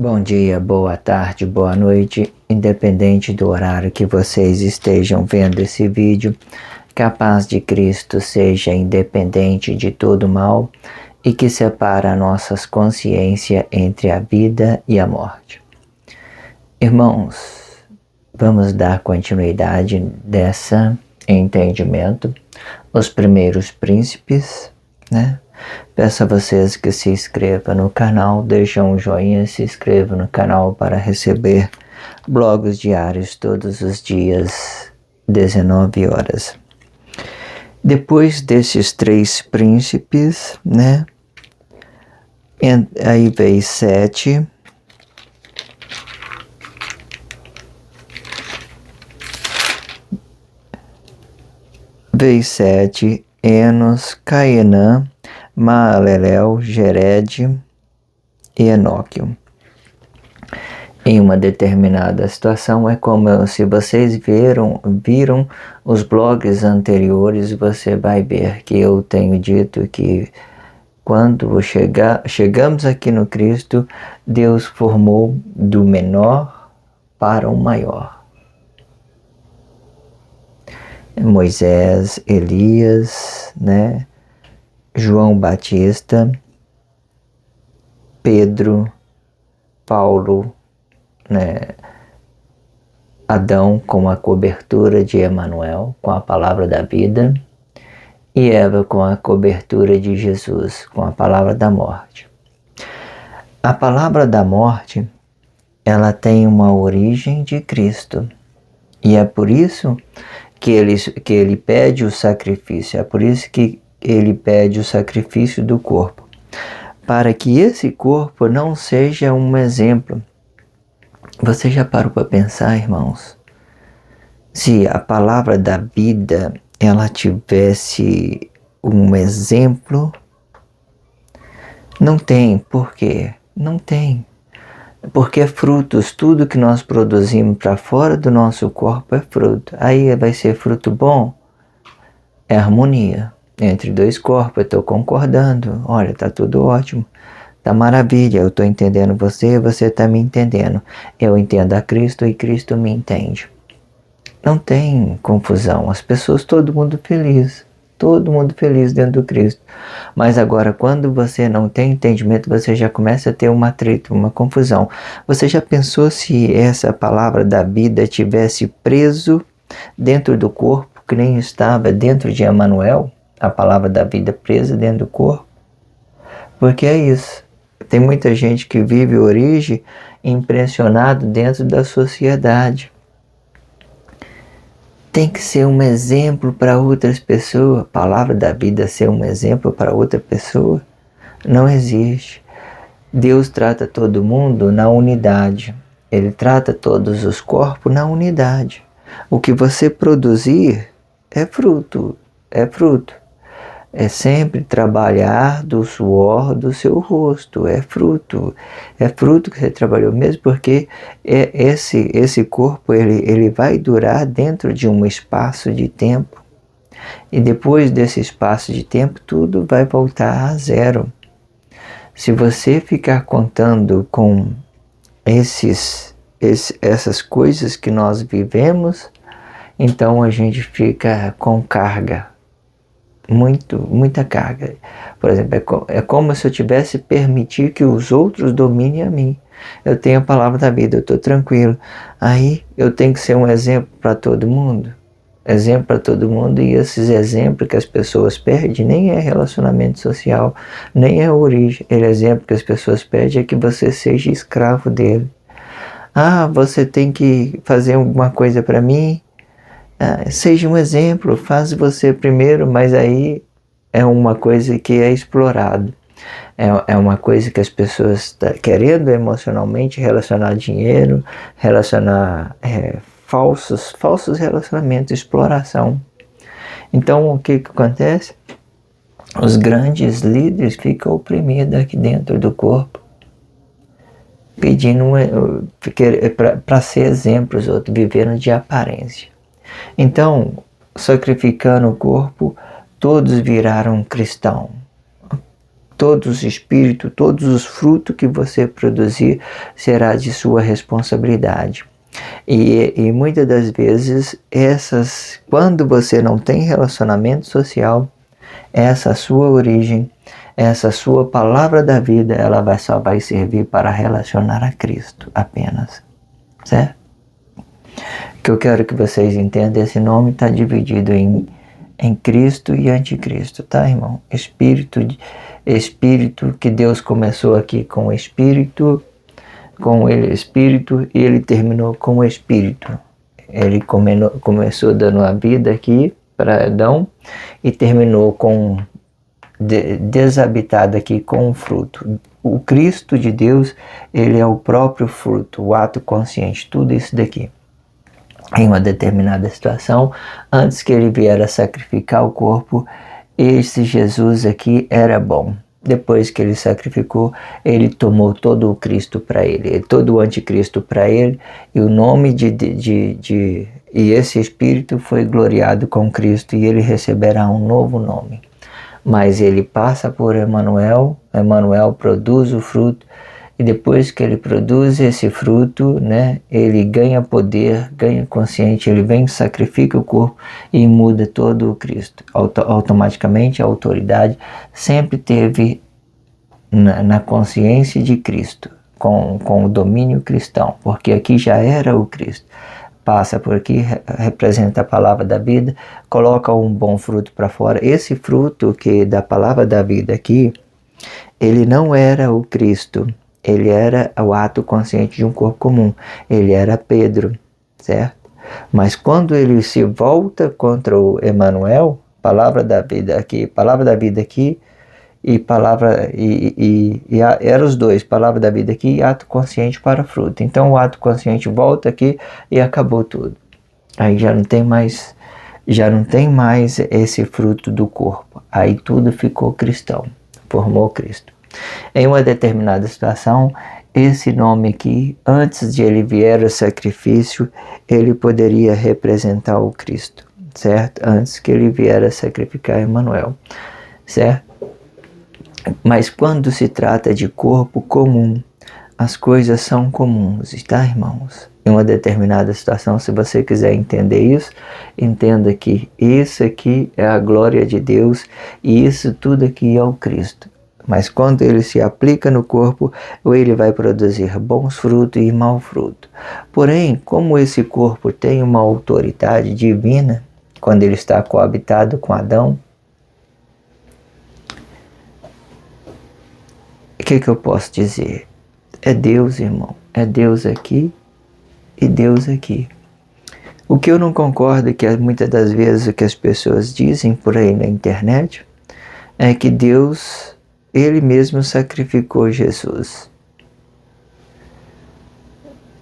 Bom dia, boa tarde, boa noite, independente do horário que vocês estejam vendo esse vídeo, que a paz de Cristo seja independente de todo mal e que separa nossas consciências entre a vida e a morte. Irmãos, vamos dar continuidade desse entendimento, os primeiros príncipes, né? Peço a vocês que se inscrevam no canal, deixem um joinha e se inscrevam no canal para receber blogs diários todos os dias, 19 horas. Depois desses três príncipes, né? Aí veio 7. Veio 7, Enos, Cainã, Maalalel, Jered e Enoque. Em uma determinada situação, é como se vocês viram os blogs anteriores, você vai ver que eu tenho dito que quando chegamos aqui no Cristo, Deus formou do menor para o maior. Moisés, Elias, né? João Batista, Pedro, Paulo, né? Adão com a cobertura de Emanuel, com a palavra da vida, e Eva com a cobertura de Jesus, com a palavra da morte. A palavra da morte, ela tem uma origem de Cristo, e é por isso que ele pede o sacrifício, é por isso que ele pede o sacrifício do corpo, para que esse corpo não seja um exemplo. Você já parou para pensar, irmãos? Se a palavra da vida, ela tivesse um exemplo, não tem. Por quê? Não tem. Porque frutos, tudo que nós produzimos para fora do nosso corpo é fruto. Aí vai ser fruto bom? É harmonia entre dois corpos. Eu estou concordando. Olha, está tudo ótimo. Está maravilha. Eu estou entendendo você, você está me entendendo. Eu entendo a Cristo e Cristo me entende. Não tem confusão. As pessoas, todo mundo feliz. Todo mundo feliz dentro do Cristo. Mas agora, quando você não tem entendimento, você já começa a ter um atrito, uma confusão. Você já pensou se essa palavra da vida tivesse preso dentro do corpo, que nem estava dentro de Emanuel? A palavra da vida presa dentro do corpo? Porque é isso. Tem muita gente que vive origem impressionado dentro da sociedade. Tem que ser um exemplo para outras pessoas. A palavra da vida ser um exemplo para outra pessoa não existe. Deus trata todo mundo na unidade. Ele trata todos os corpos na unidade. O que você produzir é fruto. É fruto. É sempre trabalhar do suor do seu rosto. É fruto. É fruto que você trabalhou mesmo, porque esse corpo ele vai durar dentro de um espaço de tempo. E depois desse espaço de tempo, tudo vai voltar a zero. Se você ficar contando com essas coisas que nós vivemos, então a gente fica com carga. Muita carga. Por exemplo, é como se eu tivesse permitir que os outros dominem a mim. Eu tenho a palavra da vida, eu estou tranquilo. Aí eu tenho que ser um exemplo para todo mundo. Exemplo para todo mundo, e esses exemplos que as pessoas perdem nem é relacionamento social, nem é origem. O exemplo que as pessoas perdem é que você seja escravo dele. Ah, você tem que fazer alguma coisa para mim? Seja um exemplo, faz você primeiro, mas aí é uma coisa que é explorado. É uma coisa que as pessoas estão querendo emocionalmente relacionar dinheiro, relacionar falsos relacionamentos, exploração. Então o que acontece? Os grandes líderes ficam oprimidos aqui dentro do corpo, pedindo para ser exemplos, outros vivendo de aparência. Então, sacrificando o corpo, todos viraram cristão. todos os espíritos, todos os frutos que você produzir será de sua responsabilidade. E muitas das vezes, quando você não tem relacionamento social, essa sua origem, essa sua palavra da vida, ela só vai servir para relacionar a Cristo apenas, certo? O que eu quero que vocês entendam, esse nome está dividido em Cristo e Anticristo, tá, irmão? Espírito que Deus começou aqui com o Espírito, e ele terminou com o Espírito. Ele começou dando a vida aqui para Adão e terminou desabitado aqui com o fruto. O Cristo de Deus, ele é o próprio fruto, o ato consciente, tudo isso daqui. Em uma determinada situação, antes que ele vier a sacrificar o corpo, esse Jesus aqui era bom. Depois que ele sacrificou, ele tomou todo o Cristo para ele, todo o anticristo para ele, e o nome e esse Espírito foi gloriado com Cristo, e ele receberá um novo nome. Mas ele passa por Emanuel produz o fruto, e depois que ele produz esse fruto, né, ele ganha poder, ganha consciência, ele vem, sacrifica o corpo e muda todo o Cristo. Automaticamente a autoridade sempre teve na consciência de Cristo, com o domínio cristão, porque aqui já era o Cristo. Passa por aqui, representa a palavra da vida, coloca um bom fruto para fora. Esse fruto que da palavra da vida aqui, ele não era o Cristo, ele era o ato consciente de um corpo comum, ele era Pedro, certo? Mas quando ele se volta contra o Emanuel, palavra da vida aqui, eram os dois, palavra da vida aqui e ato consciente para fruto. Então o ato consciente volta aqui e acabou tudo. Aí já não tem mais esse fruto do corpo. Aí tudo ficou cristão, formou Cristo. Em uma determinada situação, esse nome aqui, antes de ele vier ao sacrifício, ele poderia representar o Cristo, certo? Antes que ele vier a sacrificar Emanuel, certo? Mas quando se trata de corpo comum, as coisas são comuns, tá, irmãos? Em uma determinada situação, se você quiser entender isso, entenda que isso aqui é a glória de Deus e isso tudo aqui é o Cristo. Mas quando ele se aplica no corpo, ele vai produzir bons frutos e mau fruto. Porém, como esse corpo tem uma autoridade divina, quando ele está coabitado com Adão, o que eu posso dizer? É Deus, irmão. É Deus aqui e Deus aqui. O que eu não concordo é que muitas das vezes o que as pessoas dizem por aí na internet é que Deus, ele mesmo sacrificou Jesus.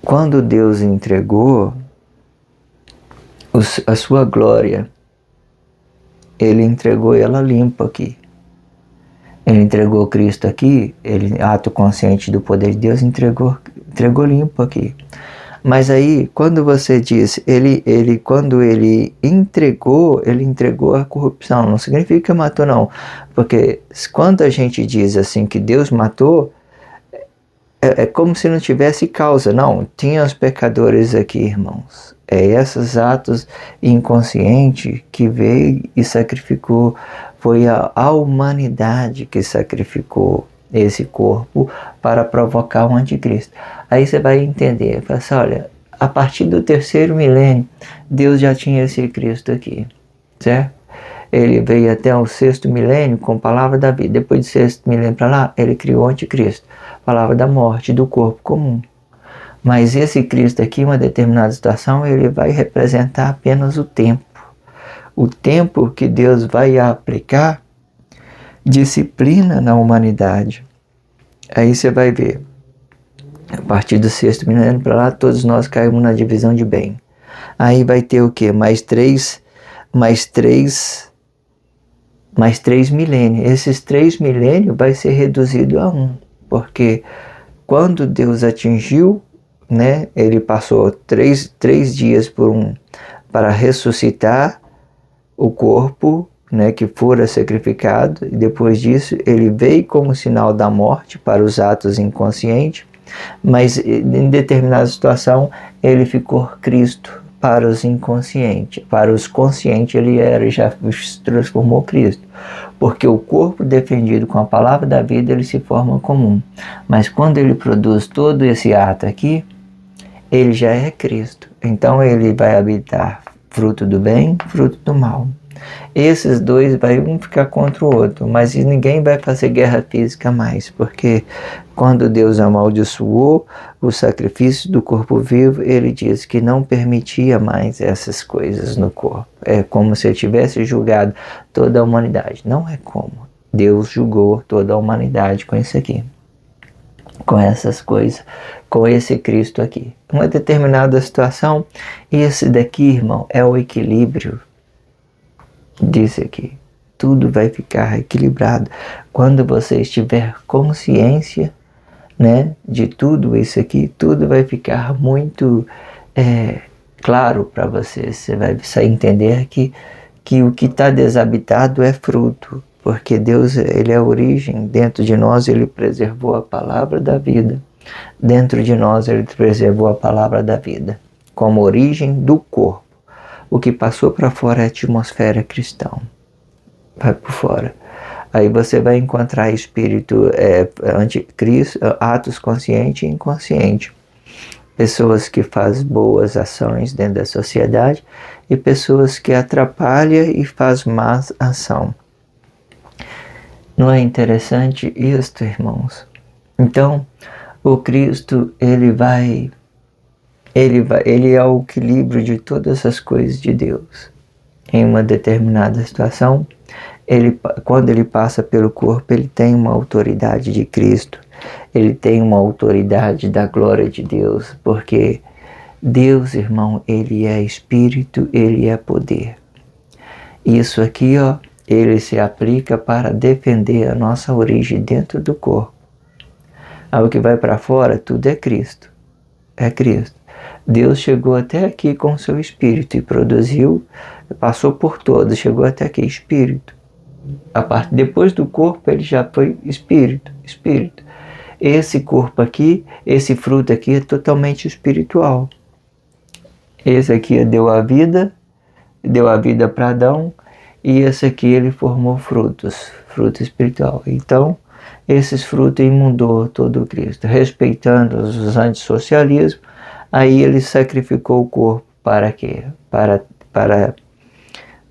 Quando Deus entregou a sua glória, ele entregou ela limpa aqui. Ele entregou Cristo aqui, ele, ato consciente do poder de Deus, entregou limpo aqui. Mas aí, quando você diz, quando ele entregou a corrupção, não significa que matou não. Porque quando a gente diz assim que Deus matou, é como se não tivesse causa. Não, tinha os pecadores aqui, irmãos. É esses atos inconscientes que veio e sacrificou. Foi a humanidade que sacrificou esse corpo para provocar um anticristo. Aí você vai entender, fala assim, olha, a partir do 3º milênio, Deus já tinha esse Cristo aqui, certo? Ele veio até o 6º milênio com a palavra da vida. Depois do 6º milênio para lá, ele criou o anticristo, palavra da morte, do corpo comum. Mas esse Cristo aqui, em uma determinada situação, ele vai representar apenas o tempo. O tempo que Deus vai aplicar disciplina na humanidade. Aí você vai ver, a partir do 6º milênio para lá, todos nós caímos na divisão de bem. Aí vai ter o quê? Mais três milênios. Esses 3 milênios vai ser reduzido a 1. Porque quando Deus atingiu, né, ele passou 3 dias para ressuscitar o corpo né, que fora sacrificado, e depois disso ele veio como sinal da morte para os atos inconscientes, mas em determinada situação ele ficou Cristo para os inconscientes. Para os conscientes ele já se transformou Cristo, porque o corpo defendido com a palavra da vida ele se forma comum, mas quando ele produz todo esse ato aqui, ele já é Cristo. Então ele vai habitar fruto do bem, fruto do mal. Esses dois vai um ficar contra o outro, mas ninguém vai fazer guerra física mais, porque quando Deus amaldiçoou o sacrifício do corpo vivo, ele diz que não permitia mais essas coisas no corpo. É como se ele tivesse julgado toda a humanidade. Não é como. Deus julgou toda a humanidade com isso aqui, com essas coisas, com esse Cristo aqui. Uma determinada situação, esse daqui, irmão, é o equilíbrio. Diz aqui, tudo vai ficar equilibrado quando você estiver consciência, né, de tudo isso aqui. Tudo vai ficar muito claro para você. Você vai entender que o que está desabitado é fruto, porque Deus, ele é a origem. Dentro de nós ele preservou a palavra da vida. Dentro de nós ele preservou a palavra da vida como origem do corpo. O que passou para fora é a atmosfera cristã. Vai por fora. Aí você vai encontrar espírito anticristo, atos consciente e inconsciente. Pessoas que fazem boas ações dentro da sociedade e pessoas que atrapalham e fazem má ação. Não é interessante isto, irmãos? Então, o Cristo, ele é o equilíbrio de todas as coisas de Deus. Em uma determinada situação, quando ele passa pelo corpo, ele tem uma autoridade de Cristo. Ele tem uma autoridade da glória de Deus, porque Deus, irmão, ele é espírito, ele é poder. Isso aqui, ó, ele se aplica para defender a nossa origem dentro do corpo. Aí o que vai para fora, tudo é Cristo. É Cristo. Deus chegou até aqui com o seu Espírito e produziu, passou por todos, chegou até aqui, Espírito. Depois do corpo ele já foi Espírito. Esse corpo aqui, esse fruto aqui é totalmente espiritual. Esse aqui deu a vida para Adão, e esse aqui ele formou fruto espiritual. Então, esses frutos imundou todo o Cristo, respeitando os antissocialismos. Aí ele sacrificou o corpo para quê?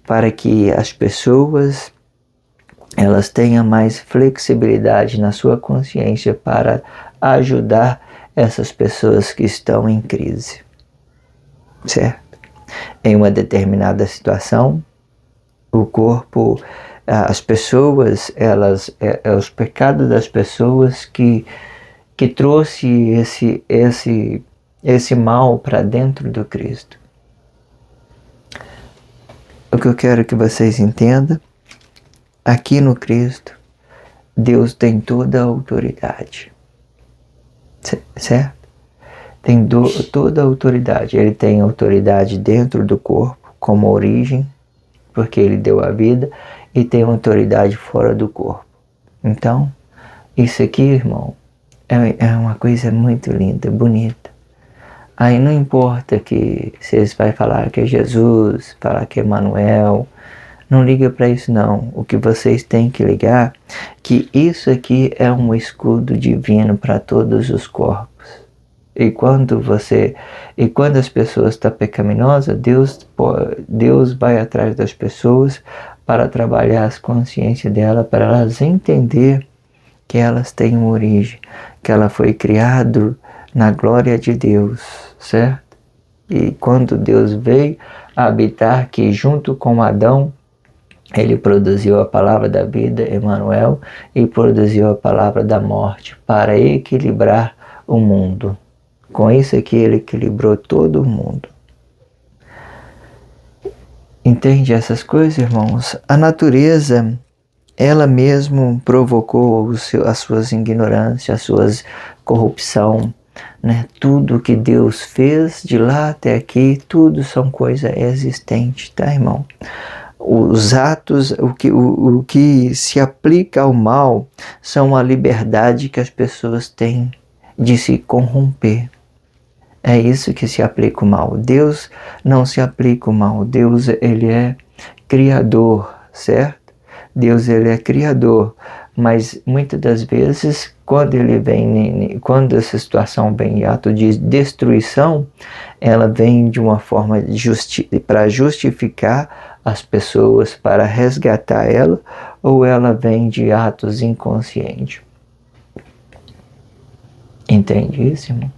Para que as pessoas elas tenham mais flexibilidade na sua consciência para ajudar essas pessoas que estão em crise. Certo? Em uma determinada situação, o corpo, as pessoas, os pecados das pessoas que trouxe esse mal para dentro do Cristo. O que eu quero que vocês entendam, aqui no Cristo, Deus tem toda a autoridade. Certo? Tem toda a autoridade. Ele tem autoridade dentro do corpo, como origem, porque ele deu a vida, e tem autoridade fora do corpo. Então, isso aqui, irmão, é uma coisa muito linda, bonita. Aí não importa que vocês vão falar que é Jesus, falar que é Emmanuel, não liga para isso não. O que vocês têm que ligar, que isso aqui é um escudo divino para todos os corpos. E quando as pessoas estão pecaminosas, Deus vai atrás das pessoas para trabalhar as consciências delas, para elas entender que elas têm uma origem, que ela foi criada na glória de Deus, certo? E quando Deus veio habitar aqui junto com Adão, ele produziu a palavra da vida, Emmanuel, e produziu a palavra da morte para equilibrar o mundo. Com isso aqui ele equilibrou todo o mundo. Entende essas coisas, irmãos? A natureza, ela mesmo provocou as suas ignorâncias, a sua corrupção, né? Tudo que Deus fez de lá até aqui, tudo são coisas existentes, tá, irmão? Os atos, o que se aplica ao mal são a liberdade que as pessoas têm de se corromper. É isso que se aplica o mal. Deus não se aplica o mal. Deus, ele é criador, certo? Deus, ele é criador, mas muitas das vezes quando essa situação vem em ato de destruição, ela vem de uma forma para justificar as pessoas, para resgatar ela, ou ela vem de atos inconscientes. Entende isso, irmão?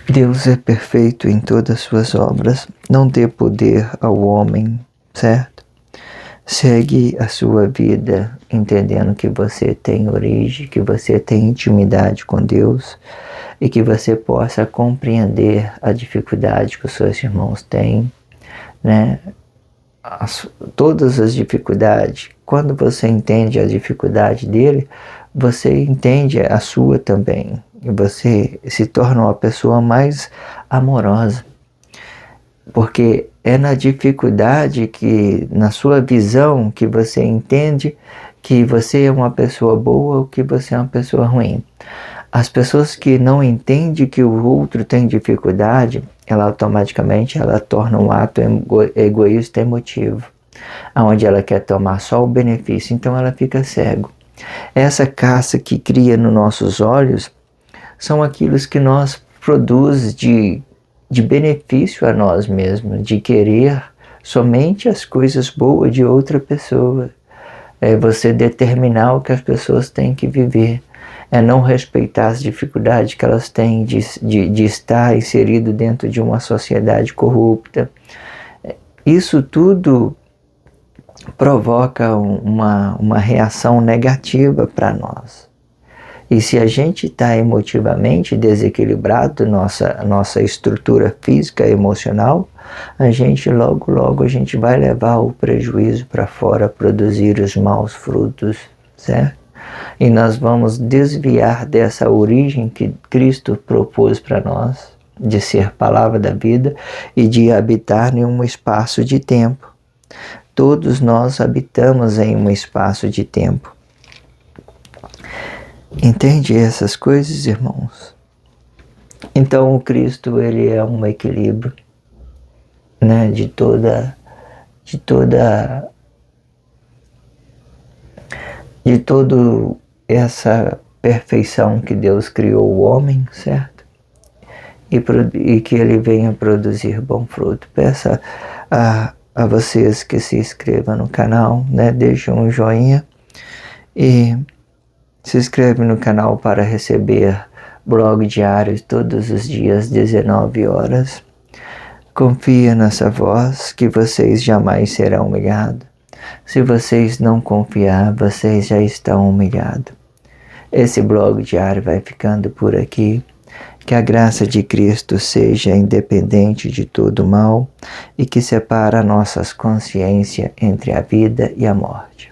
Deus é perfeito em todas as suas obras, não dê poder ao homem, certo? Segue a sua vida entendendo que você tem origem, que você tem intimidade com Deus e que você possa compreender a dificuldade que os seus irmãos têm, né? Todas as dificuldades, quando você entende a dificuldade dele, você entende a sua também. E você se torna uma pessoa mais amorosa. Porque é na dificuldade que, na sua visão, que você entende que você é uma pessoa boa ou que você é uma pessoa ruim. As pessoas que não entendem que o outro tem dificuldade, ela automaticamente torna um ato egoísta emotivo, onde ela quer tomar só o benefício, então ela fica cego. Essa caça que cria nos nossos olhos são aquilo que nós produz de benefício a nós mesmos, de querer somente as coisas boas de outra pessoa. É você determinar o que as pessoas têm que viver. É não respeitar as dificuldades que elas têm de estar inserido dentro de uma sociedade corrupta. Isso tudo provoca uma reação negativa para nós. E se a gente está emotivamente desequilibrado, nossa estrutura física e emocional, a gente logo a gente vai levar o prejuízo para fora, produzir os maus frutos, certo? E nós vamos desviar dessa origem que Cristo propôs para nós, de ser palavra da vida e de habitar em um espaço de tempo. Todos nós habitamos em um espaço de tempo. Entende essas coisas, irmãos? Então o Cristo, ele é um equilíbrio, né, de toda essa perfeição que Deus criou o homem, certo? E que ele venha produzir bom fruto. Peça a vocês que se inscrevam no canal, né? Deixem um joinha e se inscreve no canal para receber blog diário todos os dias, 19 horas. Confia nessa voz que vocês jamais serão humilhados. Se vocês não confiar, vocês já estão humilhados. Esse blog diário vai ficando por aqui. Que a graça de Cristo seja independente de todo mal e que separa nossas consciências entre a vida e a morte.